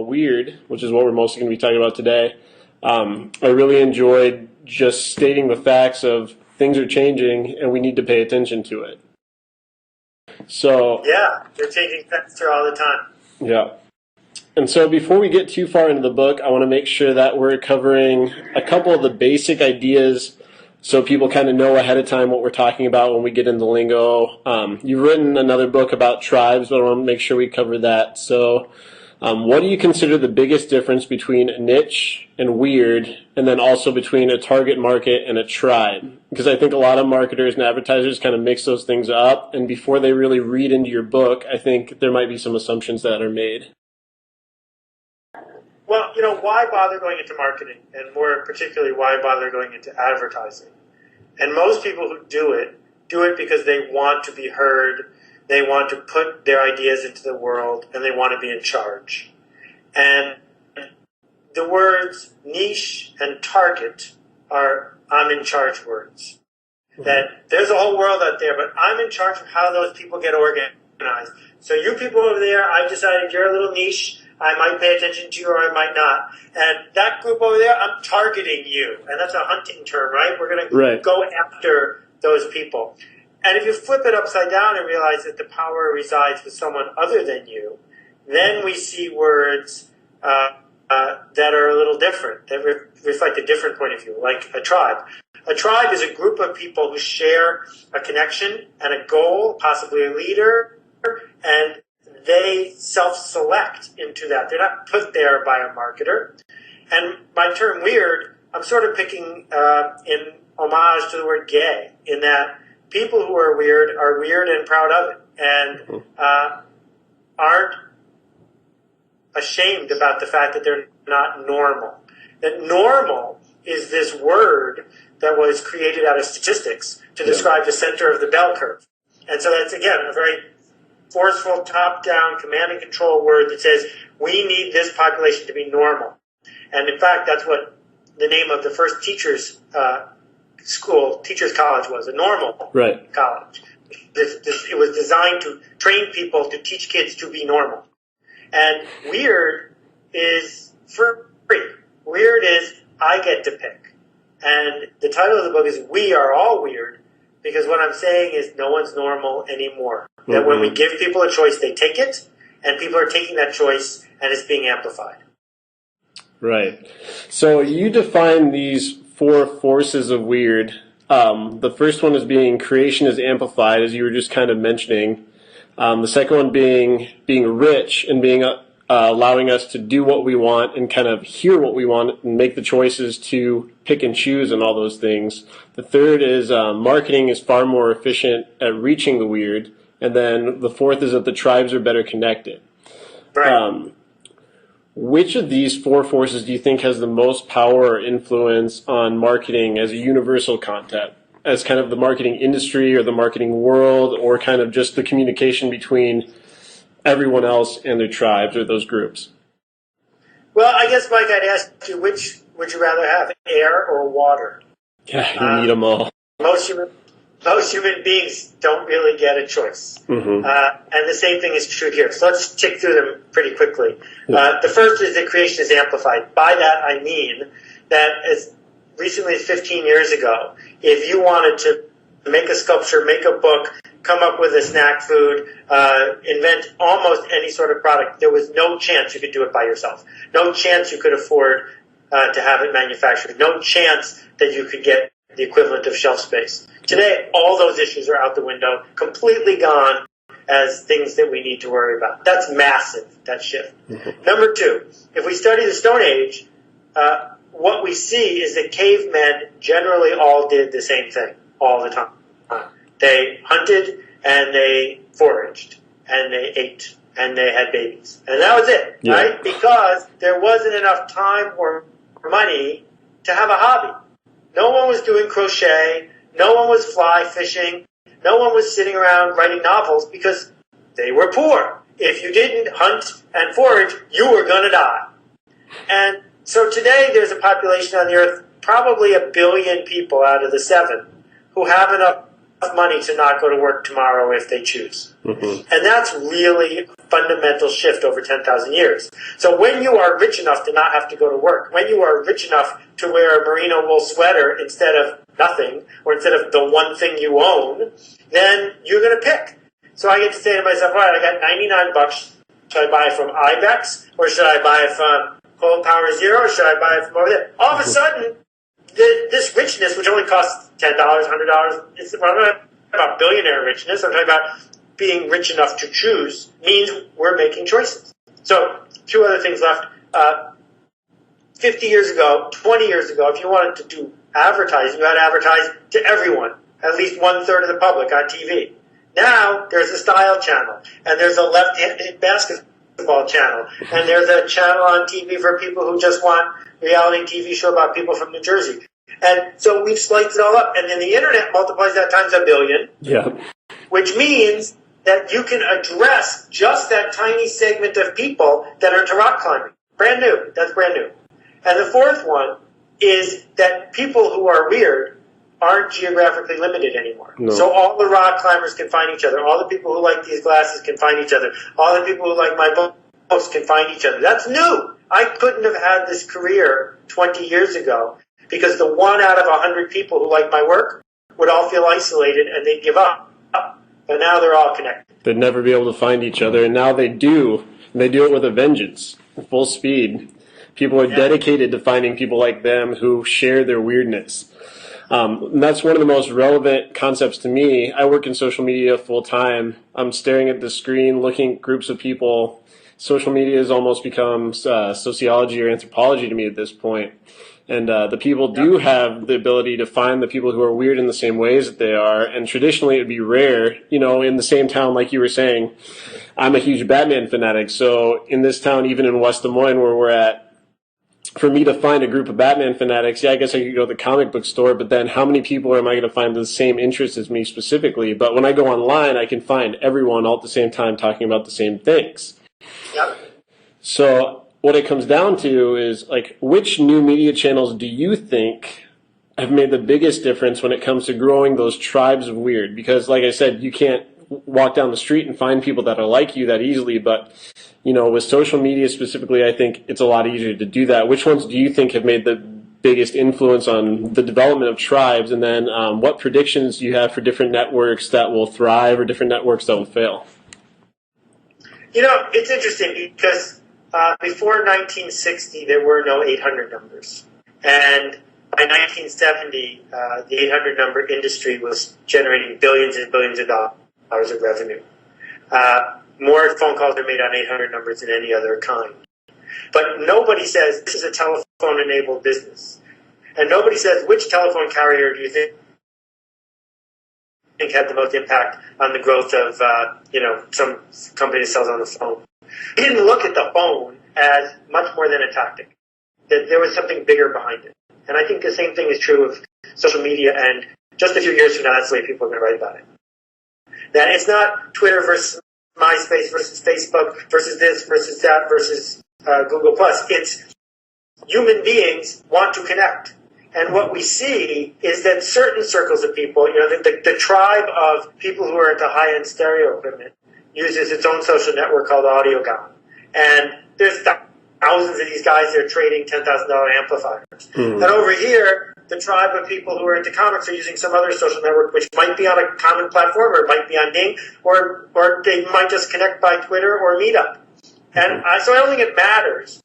weird, which is what we're mostly going to be talking about today, I really enjoyed just stating the facts of things are changing and we need to pay attention to it. So yeah, they're changing faster all the time. Yeah. And so before we get too far into the book, I want to make sure that we're covering a couple of the basic ideas so people kind of know ahead of time what we're talking about when we get into lingo. You've written another book about tribes, but I want to make sure we cover that. So what do you consider the biggest difference between a niche and weird, and then also between a target market and a tribe? Because I think a lot of marketers and advertisers kind of mix those things up, and before they really read into your book, I think there might be some assumptions that are made. Well, why bother going into marketing, and more particularly, why bother going into advertising? And most people who do it because they want to be heard, they want to put their ideas into the world, and they want to be in charge. And the words niche and target are I'm in charge words. Mm-hmm. That there's a whole world out there, but I'm in charge of how those people get organized. So you people over there, I've decided you're a little niche. I might pay attention to you or I might not. And that group over there, I'm targeting you. And that's a hunting term, right? We're going to go after those people. And if you flip it upside down and realize that the power resides with someone other than you, then we see words that are a little different, that reflect a different point of view, like a tribe. A tribe is a group of people who share a connection and a goal, possibly a leader, and they self-select into that. They're not put there by a marketer. And my term weird, I'm sort of picking in homage to the word gay, in that people who are weird and proud of it, and aren't ashamed about the fact that they're not normal. That normal is this word that was created out of statistics to describe the center of the bell curve. And so that's, again, a very forceful, top-down, command and control word that says, we need this population to be normal. And in fact, that's what the name of the first teachers' college was, a normal college. It was designed to train people to teach kids to be normal. And weird is free. Weird is I get to pick. And the title of the book is We Are All Weird, because what I'm saying is no one's normal anymore. Mm-hmm. That when we give people a choice, they take it, and people are taking that choice, and it's being amplified. Right. So you define these 4 forces of weird. The first one is being creation is amplified, as you were just kind of mentioning. The second one being rich and being allowing us to do what we want and kind of hear what we want and make the choices to pick and choose and all those things. The third is marketing is far more efficient at reaching the weird. And then the fourth is that the tribes are better connected. Right. Which of these 4 forces do you think has the most power or influence on marketing as a universal concept, as kind of the marketing industry or the marketing world, or kind of just the communication between everyone else and their tribes or those groups? Well, I guess, Mike, I'd ask you, which would you rather have, air or water? Yeah, you need them all. Most human beings don't really get a choice. Mm-hmm. And the same thing is true here. So let's tick through them pretty quickly. The first is that creation is amplified. By that, I mean that as recently as 15 years ago, if you wanted to make a sculpture, make a book, come up with a snack food, invent almost any sort of product, there was no chance you could do it by yourself. No chance you could afford to have it manufactured. No chance that you could get the equivalent of shelf space. Today, all those issues are out the window, completely gone as things that we need to worry about. That's massive, that shift. Mm-hmm. Number 2, if we study the Stone Age, what we see is that cavemen generally all did the same thing all the time. They hunted and they foraged and they ate and they had babies. And that was it, right? Because there wasn't enough time or money to have a hobby. No one was doing crochet. No one was fly fishing. No one was sitting around writing novels because they were poor. If you didn't hunt and forage, you were going to die. And so today there's a population on the earth, probably 1 billion people out of the 7, who have enough money to not go to work tomorrow if they choose. Mm-hmm. And that's really a fundamental shift over 10,000 years. So when you are rich enough to not have to go to work, when you are rich enough to wear a merino wool sweater instead of nothing, or instead of the one thing you own, then you're going to pick. So I get to say to myself, all right, I got $99. Should I buy it from Ibex, or should I buy it from Cold Power Zero, or should I buy it from over there? All of a sudden, this richness, which only costs $10, $100, it's I'm not about billionaire richness. I'm talking about being rich enough to choose, means we're making choices. So, two other things left. 50 years ago, 20 years ago, if you wanted to do advertising, you had to advertise to everyone, at least 1/3 of the public on TV. Now, there's a style channel, and there's a left-handed basketball channel, and there's a channel on TV for people who just want reality TV show about people from New Jersey. And so we've sliced it all up, and then the internet multiplies that times a billion, which means that you can address just that tiny segment of people that are into rock climbing. Brand new. That's brand new. And the fourth one is that people who are weird aren't geographically limited anymore. No. So all the rock climbers can find each other. All the people who like these glasses can find each other. All the people who like my books can find each other. That's new. I couldn't have had this career 20 years ago because the 1 out of 100 people who like my work would all feel isolated and they'd give up. But now they're all connected. They'd never be able to find each other, and now they do. And they do it with a vengeance, full speed. People are dedicated to finding people like them who share their weirdness. And that's one of the most relevant concepts to me. I work in social media full time. I'm staring at the screen, looking at groups of people. Social media has almost become sociology or anthropology to me at this point. And the people do have the ability to find the people who are weird in the same ways that they are. And traditionally it would be rare, in the same town, like you were saying. I'm a huge Batman fanatic. So in this town, even in West Des Moines where we're at, for me to find a group of Batman fanatics, I guess I could go to the comic book store, but then how many people am I going to find the same interest as me specifically? But when I go online, I can find everyone all at the same time talking about the same things. Yep. So what it comes down to is, which new media channels do you think have made the biggest difference when it comes to growing those tribes of weird? Because, like I said, you can't walk down the street and find people that are like you that easily, but with social media specifically, I think it's a lot easier to do that. Which ones do you think have made the biggest influence on the development of tribes? And then what predictions do you have for different networks that will thrive or different networks that will fail? It's interesting because before 1960, there were no 800 numbers. And by 1970, the 800 number industry was generating billions and billions of dollars of revenue. More phone calls are made on 800 numbers than any other kind. But nobody says this is a telephone-enabled business. And nobody says which telephone carrier do you think had the most impact on the growth of, some company that sells on the phone. We didn't look at the phone as much more than a tactic. That there was something bigger behind it. And I think the same thing is true of social media, and just a few years from now, that's the way people are going to write about it. That it's not Twitter versus MySpace versus Facebook versus this versus that versus Google+. It's human beings want to connect. And what we see is that certain circles of people, the tribe of people who are into high-end stereo equipment uses its own social network called AudioGon. And there's thousands of these guys that are trading $10,000 amplifiers. And over here, the tribe of people who are into comics are using some other social network, which might be on a common platform, or it might be on Bing, or they might just connect by Twitter or Meetup. And so I don't think it matters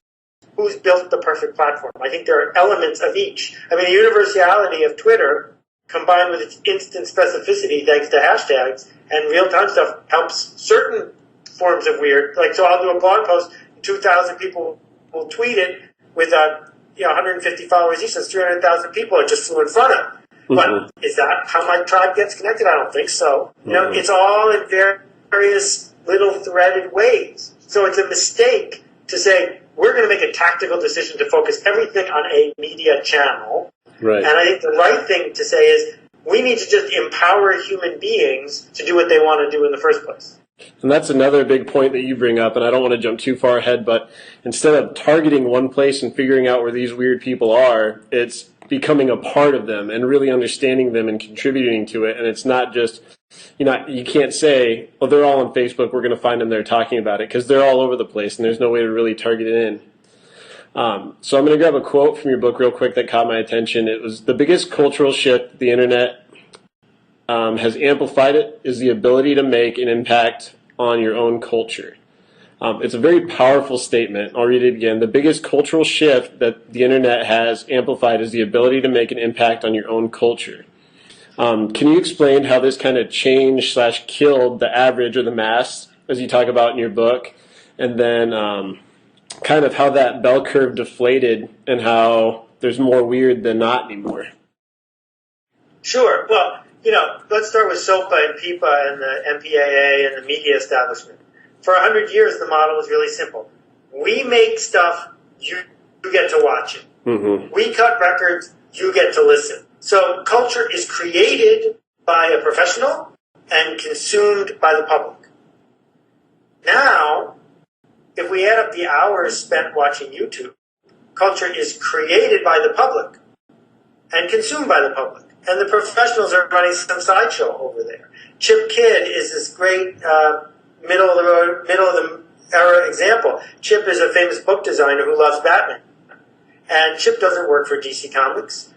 who's built the perfect platform. I think there are elements of each. I mean, the universality of Twitter, combined with its instant specificity thanks to hashtags and real-time stuff, helps certain forms of weird. So I'll do a blog post, 2,000 people will tweet it with 150 followers each. That's 300,000 people it just flew in front of. But is that how my tribe gets connected? I don't think so. It's all in various little threaded ways. So it's a mistake to say, we're going to make a tactical decision to focus everything on a media channel. Right. And I think the right thing to say is we need to just empower human beings to do what they want to do in the first place. And that's another big point that you bring up, and I don't want to jump too far ahead, but instead of targeting one place and figuring out where these weird people are, it's becoming a part of them and really understanding them and contributing to it. And it's not just, you can't say, well, they're all on Facebook, we're going to find them there talking about it, because they're all over the place and there's no way to really target it in. So I'm going to grab a quote from your book real quick that caught my attention. It was, the biggest cultural shift the internet has amplified it is the ability to make an impact on your own culture. It's a very powerful statement. I'll read it again. The biggest cultural shift that the internet has amplified is the ability to make an impact on your own culture. Can you explain how this kind of changed / killed the average or the mass, as you talk about in your book, and then kind of how that bell curve deflated and how there's more weird than not anymore? Sure. Well, let's start with SOPA and PIPA and the MPAA and the media establishment. For 100 years, the model was really simple. We make stuff, you get to watch it. Mm-hmm. We cut records, you get to listen. So culture is created by a professional and consumed by the public. Now, if we add up the hours spent watching YouTube, culture is created by the public and consumed by the public. And the professionals are running some sideshow over there. Chip Kidd is this great middle of the era example. Chip is a famous book designer who loves Batman. And Chip doesn't work for DC Comics.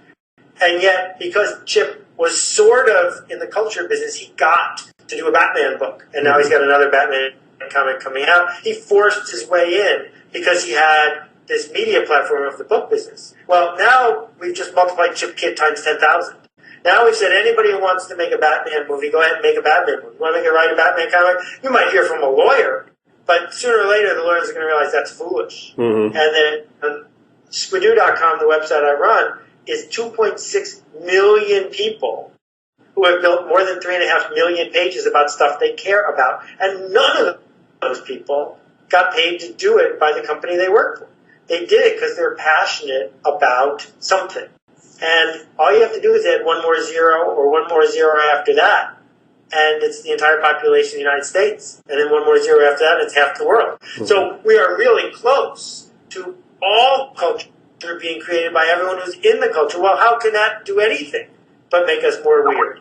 And yet, because Chip was sort of in the culture business, he got to do a Batman book. And now he's got another Batman comic coming out. He forced his way in because he had this media platform of the book business. Well, now we've just multiplied Chip Kidd times 10,000. Now we've said anybody who wants to make a Batman movie, go ahead and make a Batman movie. You want to write a Batman comic? You might hear from a lawyer, but sooner or later the lawyers are going to realize that's foolish. Mm-hmm. And then Squidoo.com, the website I run, is 2.6 million people who have built more than 3.5 million pages about stuff they care about. And none of those people got paid to do it by the company they work for. They did it because they're passionate about something. And all you have to do is add one more zero or one more zero after that, and it's the entire population of the United States. And then one more zero after that, and it's half the world. Mm-hmm. So we are really close to all culture being created by everyone who's in the culture. Well, how can that do anything but make us more weird?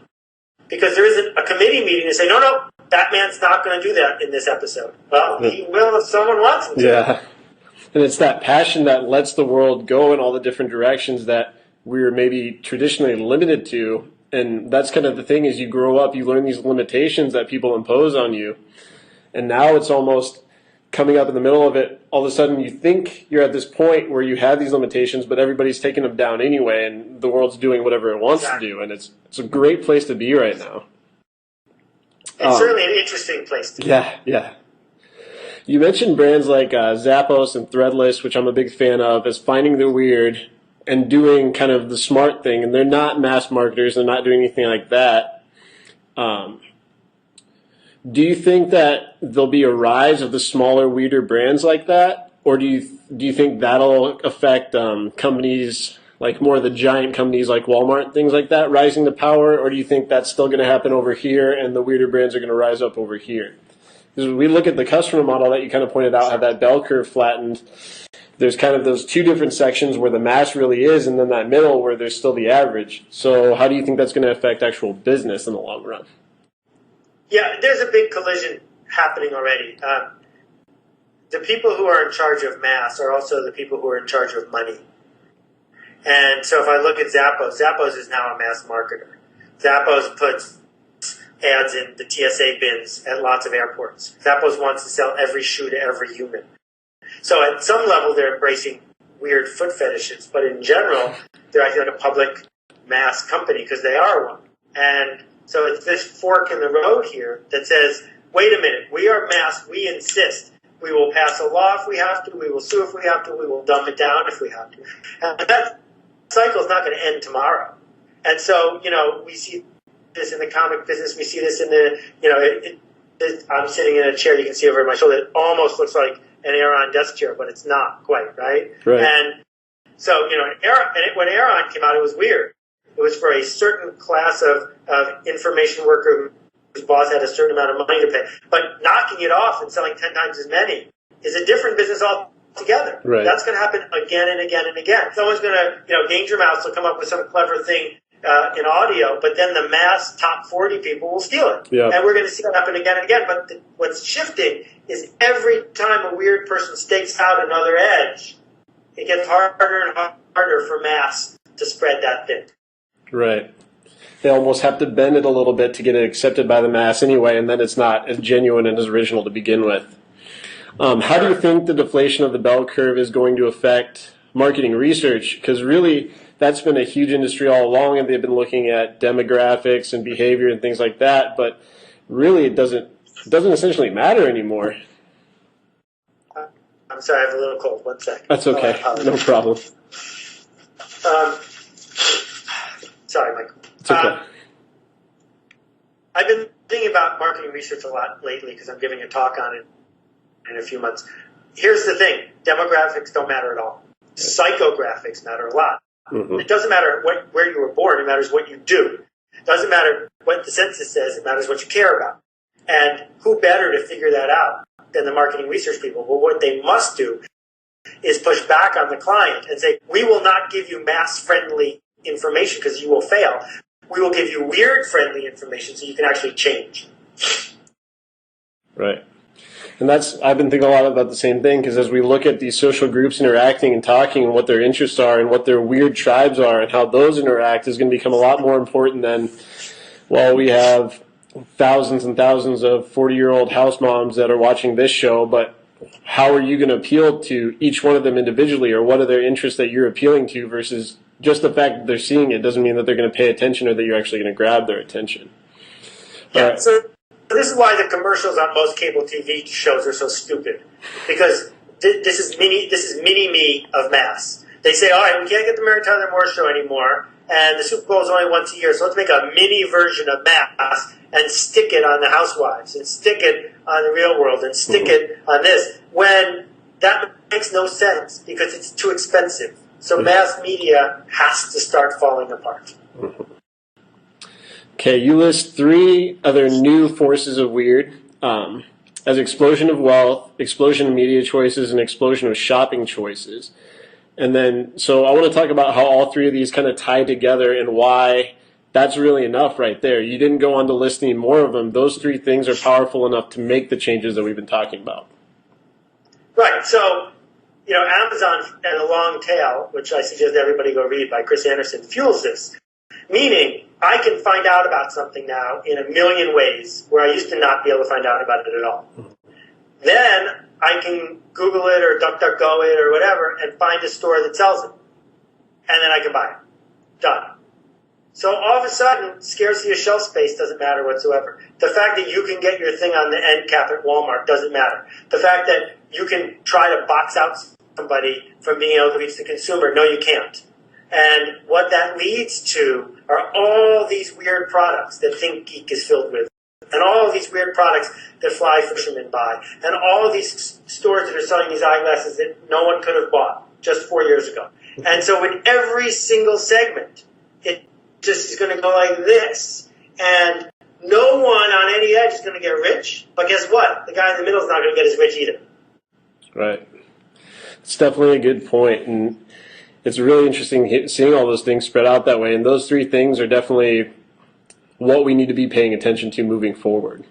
Because there isn't a committee meeting to say, no, Batman's not going to do that in this episode. Well, he will if someone wants him to. Yeah. And it's that passion that lets the world go in all the different directions that we were maybe traditionally limited to. And that's kind of the thing, is you grow up, you learn these limitations that people impose on you. And now it's almost coming up in the middle of it. All of a sudden you think you're at this point where you have these limitations, but everybody's taking them down anyway, and the world's doing whatever it wants to do. And it's a great place to be right now. It's certainly an interesting place to be. Yeah. You mentioned brands like Zappos and Threadless, which I'm a big fan of, as finding the weird and doing kind of the smart thing. And they're not mass marketers. They're not doing anything like that. Do you think that there'll be a rise of the smaller, weirder brands like that? Or do you think that'll affect companies like more of the giant companies like Walmart, things like that, rising to power? Or do you think that's still going to happen over here and the weirder brands are going to rise up over here? Because we look at the customer model that you kind of pointed out, how that bell curve flattened. There's kind of those two different sections where the mass really is, and then that middle where there's still the average. So how do you think that's going to affect actual business in the long run? Yeah, there's a big collision happening already. The people who are in charge of mass are also the people who are in charge of money. And so if I look at Zappos, Zappos is now a mass marketer. Zappos puts ads in the TSA bins at lots of airports. Zappos wants to sell every shoe to every human. So at some level, they're embracing weird foot fetishes, but in general, they're acting like a public mass company because they are one. And so it's this fork in the road here that says, wait a minute, we are mass, we insist. We will pass a law if we have to, we will sue if we have to, we will dumb it down if we have to. And that cycle is not going to end tomorrow. And so, we see this in the comic business, we see this in the, I'm sitting in a chair, you can see over my shoulder, it almost looks like an Aeron desk chair, but it's not quite, right? And so, when Aeron came out, it was weird. It was for a certain class of information worker whose boss had a certain amount of money to pay. But knocking it off and selling 10 times as many is a different business together. Right. That's going to happen again and again and again. Someone's going to, Danger Mouse will come up with some clever thing in audio, but then the mass top 40 people will steal it. Yeah. And we're going to see that happen again and again. But what's shifting is every time a weird person stakes out another edge, it gets harder and harder for mass to spread that thing. Right. They almost have to bend it a little bit to get it accepted by the mass anyway, and then it's not as genuine and as original to begin with. How do you think the deflation of the bell curve is going to affect marketing research? Because really, that's been a huge industry all along, and they've been looking at demographics and behavior and things like that. But really, it doesn't essentially matter anymore. I'm sorry, I have a little cold. 1 second. That's okay. No problem. Sorry, Michael. It's okay. I've been thinking about marketing research a lot lately because I'm giving a talk on it in a few months. Here's the thing. Demographics don't matter at all. Psychographics matter a lot. Mm-hmm. It doesn't matter where you were born. It matters what you do. It doesn't matter what the census says. It matters what you care about. And who better to figure that out than the marketing research people? Well, what they must do is push back on the client and say, we will not give you mass-friendly information because you will fail. We will give you weird-friendly information so you can actually change. Right. And I've been thinking a lot about the same thing, because as we look at these social groups interacting and talking and what their interests are and what their weird tribes are and how those interact is going to become a lot more important than, well, we have thousands and thousands of 40-year-old house moms that are watching this show, but how are you going to appeal to each one of them individually, or what are their interests that you're appealing to versus just the fact that they're seeing it doesn't mean that they're going to pay attention or that you're actually going to grab their attention. Yeah, so this is why the commercials on most cable TV shows are so stupid, because this is mini me of mass. They say, all right, we can't get the Mary Tyler Moore Show anymore, and the Super Bowl is only once a year, so let's make a mini version of mass and stick it on the Housewives and stick it on the Real World and stick it on this, when that makes no sense because it's too expensive. So mass media has to start falling apart. Okay, you list 3 other new forces of weird as explosion of wealth, explosion of media choices, and explosion of shopping choices. And then, so I want to talk about how all 3 of these kind of tie together and why that's really enough right there. You didn't go on to listing more of them. Those 3 things are powerful enough to make the changes that we've been talking about. Right, so Amazon and The Long Tail, which I suggest everybody go read by Chris Anderson, fuels this. Meaning, I can find out about something now in a million ways where I used to not be able to find out about it at all. Then I can Google it or DuckDuckGo it or whatever and find a store that sells it. And then I can buy it. Done. So all of a sudden, scarcity of shelf space doesn't matter whatsoever. The fact that you can get your thing on the end cap at Walmart doesn't matter. The fact that you can try to box out somebody from being able to reach the consumer, no, you can't. And what that leads to are all these weird products that ThinkGeek is filled with, and all of these weird products that fly fishermen buy, and all of these stores that are selling these eyeglasses that no one could have bought just 4 years ago. And so in every single segment, it just is going to go like this. And no one on any edge is going to get rich. But guess what? The guy in the middle is not going to get as rich either. Right. It's definitely a good point. And it's really interesting seeing all those things spread out that way. And those 3 things are definitely what we need to be paying attention to moving forward.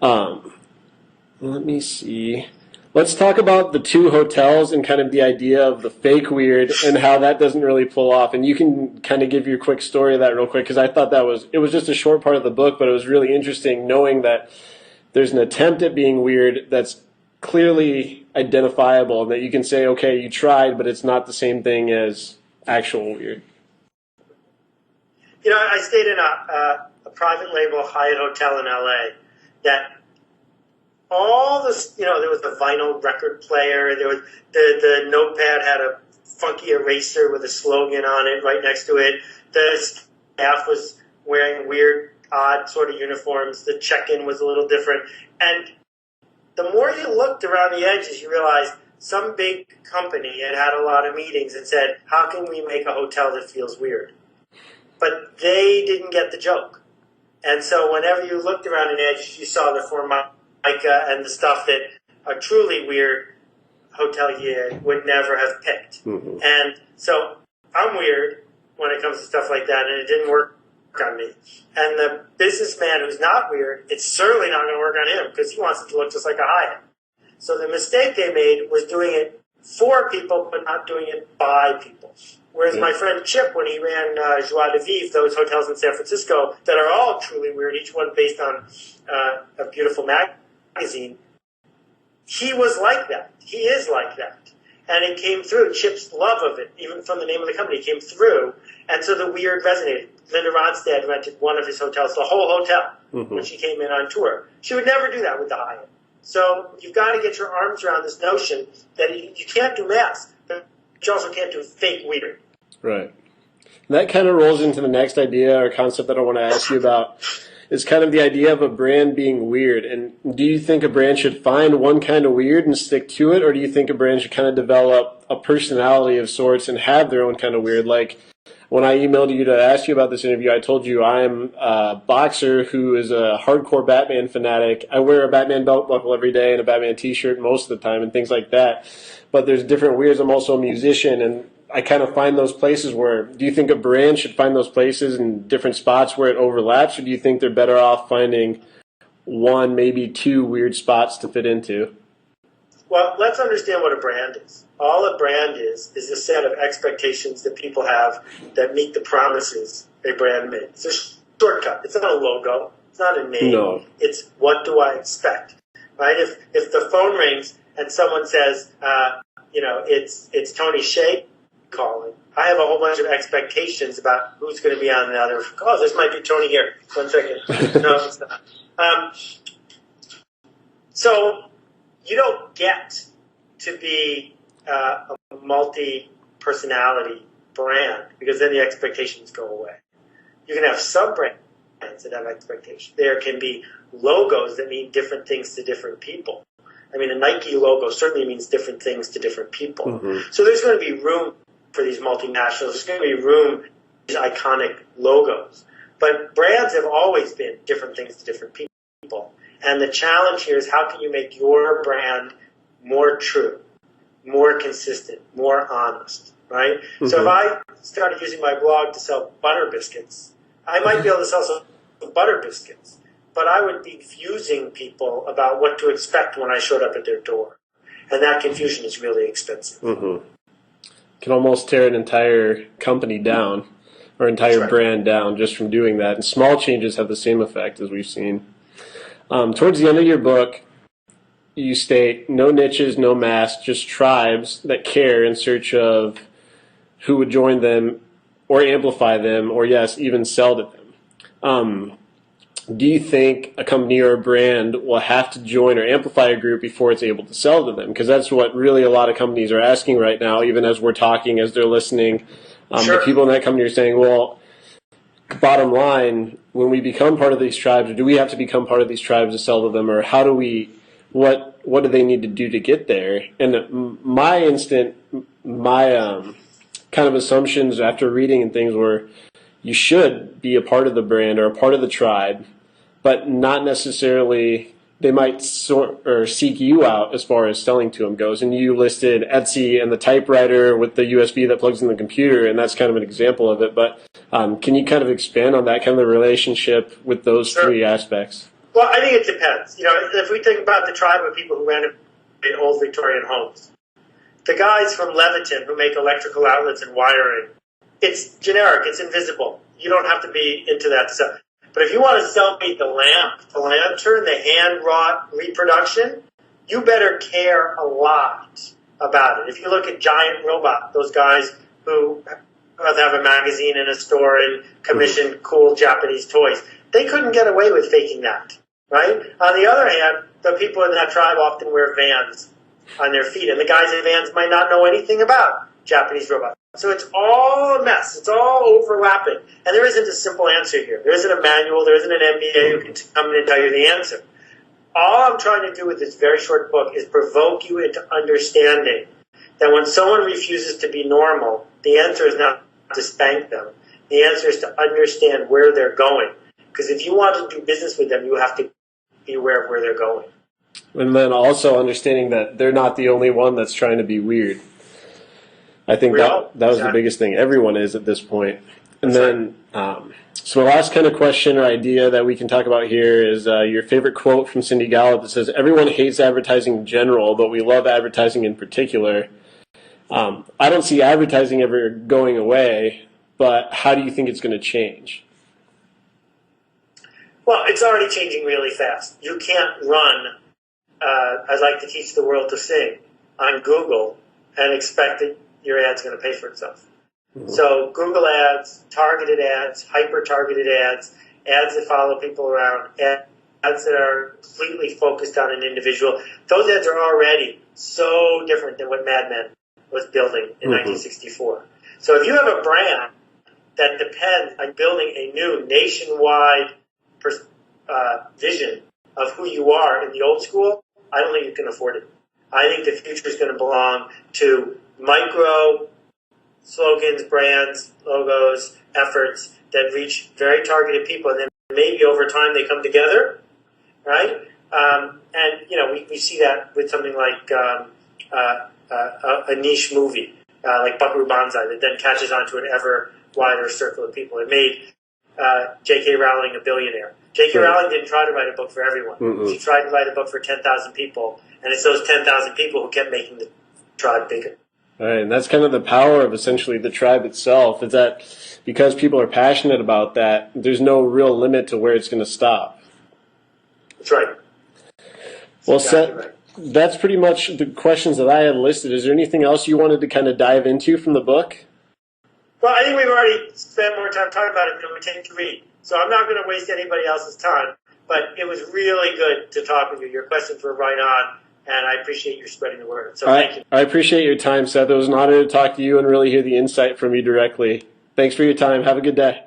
Let me see. Let's talk about the 2 hotels and kind of the idea of the fake weird and how that doesn't really pull off. And you can kind of give your quick story of that real quick, because I thought it was just a short part of the book, but it was really interesting knowing that there's an attempt at being weird that's clearly identifiable, and that you can say, okay, you tried, but it's not the same thing as actual weird. I stayed in a private label Hyatt hotel in LA that all this, there was the vinyl record player, there was the notepad had a funky eraser with a slogan on it right next to it. The staff was wearing weird, odd sort of uniforms. The check-in was a little different. And the more you looked around the edges, you realized some big company had a lot of meetings and said, how can we make a hotel that feels weird? But they didn't get the joke. And so whenever you looked around an edge, you saw the Formica and the stuff that are truly weird hotelier would never have picked. Mm-hmm. And so I'm weird when it comes to stuff like that, and it didn't work on me. And the businessman who's not weird, it's certainly not going to work on him because he wants it to look just like a Hyatt. So the mistake they made was doing it for people, but not doing it by people. Whereas my friend Chip, when he ran Joie de Vivre, those hotels in San Francisco that are all truly weird, each one based on a beautiful magazine, he was like that. He is like that. And it came through. Chip's love of it, even from the name of the company, came through. And so the weird resonated. Linda Ronstadt rented one of his hotels, the whole hotel, when she came in on tour. She would never do that with the Hyatt. So you've got to get your arms around this notion that you can't do mass, but you also can't do fake weird. Right. And that kind of rolls into the next idea or concept that I want to ask you about. Is kind of the idea of a brand being weird. And do you think a brand should find one kind of weird and stick to it, or do you think a brand should kind of develop a personality of sorts and have their own kind of weird? Like when I emailed you to ask you about this interview, I told you I'm a boxer who is a hardcore Batman fanatic. I wear a Batman belt buckle every day and a Batman t-shirt most of the time and things like that. But there's different weirds. I'm also a musician, and I kind of find those places where, do you think a brand should find those places in different spots where it overlaps, or do you think they're better off finding one, maybe two weird spots to fit into? Well, let's understand what a brand is. All a brand is a set of expectations that people have that meet the promises a brand made. It's a shortcut. It's not a logo. It's not a name. No. It's what do I expect, right? If the phone rings and someone says, it's Tony Hsieh calling, I have a whole bunch of expectations about who's going to be on the other. Oh, this might be Tony here. 1 second. No, it's not. So you don't get to be a multi-personality brand because then the expectations go away. You can have sub-brands that have expectations. There can be logos that mean different things to different people. I mean, a Nike logo certainly means different things to different people. Mm-hmm. So there's going to be room for these multinationals. There's going to be room for these iconic logos. But brands have always been different things to different people. And the challenge here is how can you make your brand more true, more consistent, more honest, right? Mm-hmm. So if I started using my blog to sell butter biscuits, I might be able to sell some butter biscuits, but I would be confusing people about what to expect when I showed up at their door. And that confusion is really expensive. Mm-hmm. Can almost tear an entire company down or entire brand down just from doing that. And small changes have the same effect, as we've seen. Towards the end of your book, you state, no niches, no mass, just tribes that care in search of who would join them or amplify them or, yes, even sell to them. Do you think a company or a brand will have to join or amplify a group before it's able to sell to them? Because that's what really a lot of companies are asking right now, even as we're talking, as they're listening. The people in that company are saying, well, bottom line, when we become part of these tribes, or do we have to become part of these tribes to sell to them, or how do we, what do they need to do to get there? And my kind of assumptions after reading and things were, you should be a part of the brand or a part of the tribe, but not necessarily, they might seek you out as far as selling to them goes. And you listed Etsy and the typewriter with the USB that plugs in the computer, and that's kind of an example of it. But can you kind of expand on that, kind of the relationship with those three aspects? Well, I think it depends. If we think about the tribe of people who renovate old Victorian homes, the guys from Leviton who make electrical outlets and wiring, it's generic, it's invisible. You don't have to be into that stuff. But if you want to sell me the lantern, the hand-wrought reproduction, you better care a lot about it. If you look at Giant Robot, those guys who have a magazine in a store and commission cool Japanese toys, they couldn't get away with faking that, right? On the other hand, the people in that tribe often wear Vans on their feet, and the guys in Vans might not know anything about Japanese robots. So it's all a mess. It's all overlapping. And there isn't a simple answer here. There isn't a manual. There isn't an MBA who can come in and tell you the answer. All I'm trying to do with this very short book is provoke you into understanding that when someone refuses to be normal, the answer is not to spank them. The answer is to understand where they're going. Because if you want to do business with them, you have to be aware of where they're going. And then also understanding that they're not the only one that's trying to be weird. I think that was the biggest thing. Everyone is at this point. And then, so the last kind of question or idea that we can talk about here is your favorite quote from Cindy Gallup that says, "Everyone hates advertising in general, but we love advertising in particular." I don't see advertising ever going away, but how do you think it's going to change? Well, it's already changing really fast. You can't run "I'd like to teach the world to sing" on Google and expect that your ad's going to pay for itself. Mm-hmm. So Google ads, targeted ads, hyper-targeted ads, ads that follow people around, ads that are completely focused on an individual, those ads are already so different than what Mad Men was building in 1964. So if you have a brand that depends on building a new nationwide vision of who you are in the old school, I don't think you can afford it. I think the future is going to belong to micro slogans, brands, logos, efforts that reach very targeted people, and then maybe over time they come together, right? And you know, we see that with something like a niche movie like Buckaroo Banzai that then catches on to an ever wider circle of people. It made J.K. Rowling a billionaire. J.K. Rowling didn't try to write a book for everyone. She tried to write a book for 10,000 people, and it's those 10,000 people who kept making the tribe bigger. All right, and that's kind of the power of essentially the tribe itself, is that because people are passionate about that, there's no real limit to where it's going to stop. That's right. Well, Seth, that's pretty much the questions that I had listed. Is there anything else you wanted to kind of dive into from the book? Well, I think we've already spent more time talking about it than we take to read. So I'm not going to waste anybody else's time, but it was really good to talk with you. Your questions were right on, and I appreciate you spreading the word. So thank you. I appreciate your time, Seth. It was an honor to talk to you and really hear the insight from you directly. Thanks for your time. Have a good day.